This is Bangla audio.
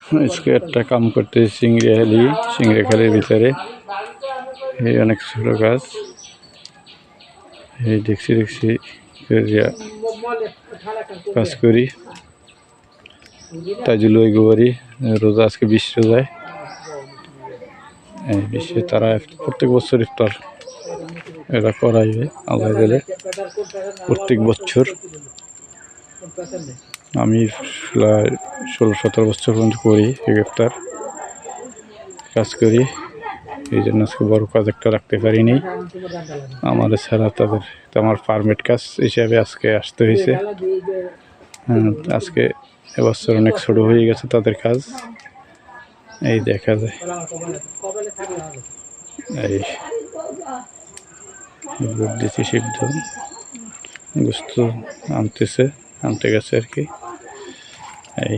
আজকে একটা কাম করতে সিংড়াখালির ভিতরে এই অনেক ছোট গাছ এই দেখছি কাজ করি তাজুল গোবারি রোজা আজকে 20 রোজায় এই বিশ্বে তারা প্রত্যেক বছর ইফতার এরা করাইবে আল্লাহ দিলে প্রত্যেক বছর আমি প্রায় 16-17 বছর পর্যন্ত করি ইফতার কাজ করি এই জন্য আজকে বড় কাজ একটা রাখতে পারিনি আমাদের ছাড়া তাদের আমার পারমিট কাজ হিসাবে আজকে আসতে হয়েছে আজকে এবছর অনেক ছোট হয়ে গেছে তাদের কাজ এই দেখা যায় এই ভোট দিতে সিদ্ধ গোস্ত আনতে গেছে আর কি এই